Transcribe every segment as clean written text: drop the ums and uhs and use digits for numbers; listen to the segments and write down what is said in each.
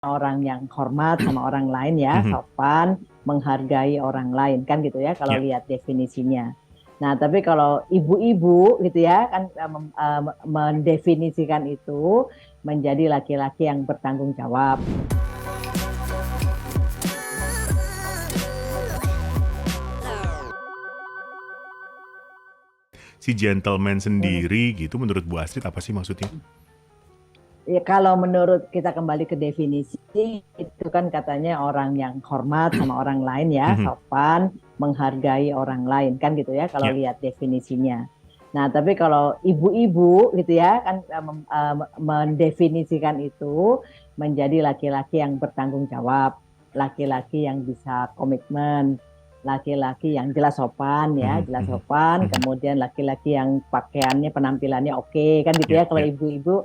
orang yang hormat sama orang lain ya, Mhm. sopan, menghargai orang lain kan gitu ya kalau Ya. lihat definisinya. Nah, tapi kalau ibu-ibu gitu ya kan mendefinisikan itu menjadi laki-laki yang bertanggung jawab. Si gentleman Mm. sendiri gitu menurut Bu Astrid apa sih maksudnya? Ya, kalau menurut kita kembali ke definisi, itu kan katanya orang yang hormat sama orang lain ya, Mhm. sopan, menghargai orang lain kan gitu ya kalau Ya. lihat definisinya. Nah, tapi kalau ibu-ibu gitu ya kan mendefinisikan itu menjadi laki-laki yang bertanggung jawab, laki-laki yang bisa komitmen, laki-laki yang jelas sopan ya, Mhm. jelas Mhm. sopan, Mhm. kemudian laki-laki yang pakaiannya penampilannya oke kan gitu Ya. ya kalau Ya. ibu-ibu.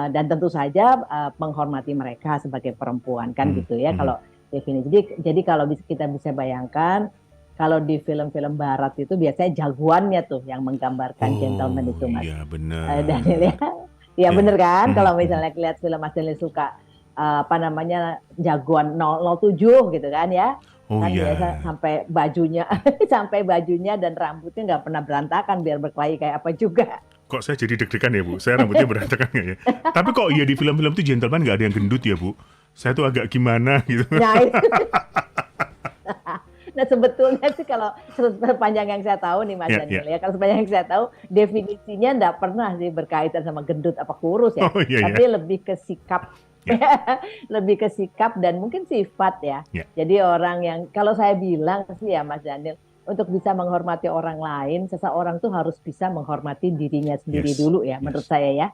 Dan tentu saja menghormati mereka sebagai perempuan kan Mhm. gitu ya Mhm. kalau definisi. Jadi kalau kita bisa bayangkan kalau di film-film barat itu biasanya jagoannya tuh yang menggambarkan gentleman Oh itu Mas iya Daniel ya. bener. Ya Ya. bener kan Mhm. kalau Mhm. misalnya lihat film Mas Daniel suka apa namanya jagoan 007 gitu kan ya. Oh Kan biasa iya. sampai bajunya sampai bajunya dan rambutnya nggak pernah berantakan biar berkelahi kayak apa juga. Kok saya jadi deg-degan ya Bu? Saya rambutnya berantakan nggak ya? Tapi kok iya di film-film tuh gentleman nggak ada yang gendut ya Bu? Saya tuh agak gimana gitu. Nah, nah sebetulnya sih kalau sepanjang yang saya tahu nih Mas Ya, ya. Daniel ya, kalau sepanjang yang saya tahu definisinya enggak pernah sih berkaitan sama gendut apa kurus ya, Oh iya ya. tapi lebih ke sikap, Ya. lebih ke sikap dan mungkin sifat ya. Ya. Jadi orang yang kalau saya bilang sih ya Mas Daniel, untuk bisa menghormati orang lain, seseorang tuh harus bisa menghormati dirinya sendiri Yes. dulu ya, menurut Yes. saya ya.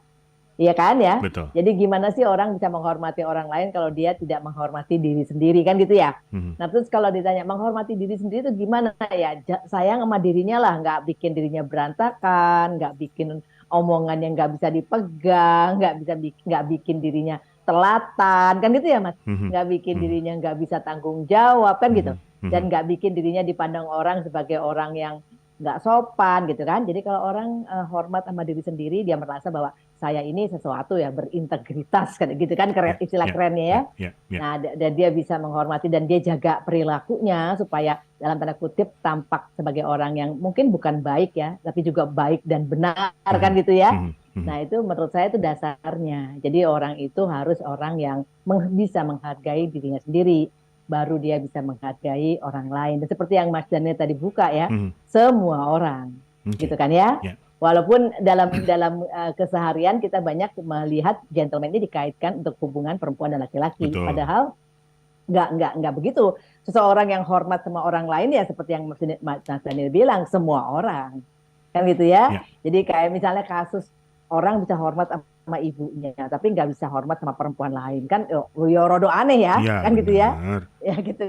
Iya kan ya? Betul. Jadi gimana sih orang bisa menghormati orang lain kalau dia tidak menghormati diri sendiri kan gitu ya? Mhm. Nah terus kalau ditanya menghormati diri sendiri itu gimana ya? Sayang sama dirinya lah, nggak bikin dirinya berantakan, nggak bikin omongan yang nggak bisa dipegang, nggak bikin dirinya telatan kan gitu ya Mas? Mhm. Nggak bikin Mhm. dirinya nggak bisa tanggung jawab kan gitu? Mhm. Mhm. Dan nggak bikin dirinya dipandang orang sebagai orang yang nggak sopan gitu kan? Jadi kalau orang hormat sama diri sendiri, dia merasa bahwa saya ini sesuatu ya berintegritas kan gitu kan Ya, istilah ya, kerennya ya. ya, ya, ya. Nah, dan dia bisa menghormati dan dia jaga perilakunya supaya dalam tanda kutip tampak sebagai orang yang mungkin bukan baik ya, tapi juga baik dan benar kan Mhm. gitu ya. Mhm. Mhm. Nah, itu menurut saya itu dasarnya. Jadi orang itu harus orang yang bisa menghargai dirinya sendiri, baru dia bisa menghargai orang lain. Dan seperti yang Mas Daniel tadi buka ya, Mhm. semua orang gitu Oke. kan ya. Ya. Walaupun dalam keseharian kita banyak melihat gentleman ini dikaitkan untuk hubungan perempuan dan laki-laki. Betul. Padahal nggak begitu. Seseorang yang hormat sama orang lain ya seperti yang Mas Daniel bilang, semua orang. Kan gitu ya. Ya. Jadi kayak misalnya kasus orang bisa hormat sama ibunya, tapi nggak bisa hormat sama perempuan lain. Kan yo rodo aneh ya, Iya kan gitu ya. benar. Ya gitu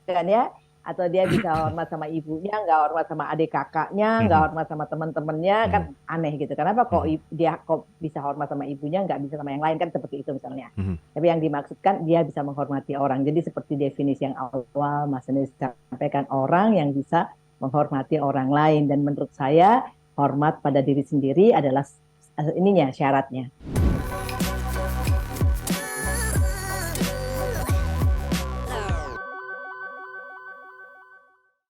kan ya. Atau dia bisa hormat sama ibunya, nggak hormat sama adik kakaknya, nggak Mhm. hormat sama teman-temannya, kan Mhm. aneh gitu. Kenapa kok Mhm. dia kok bisa hormat sama ibunya, nggak bisa sama yang lain kan seperti itu misalnya. Mhm. Tapi yang dimaksudkan dia bisa menghormati orang. Jadi seperti definisi yang awal Mas Anies sampaikan, orang yang bisa menghormati orang lain. Dan menurut saya hormat pada diri sendiri adalah ininya syaratnya.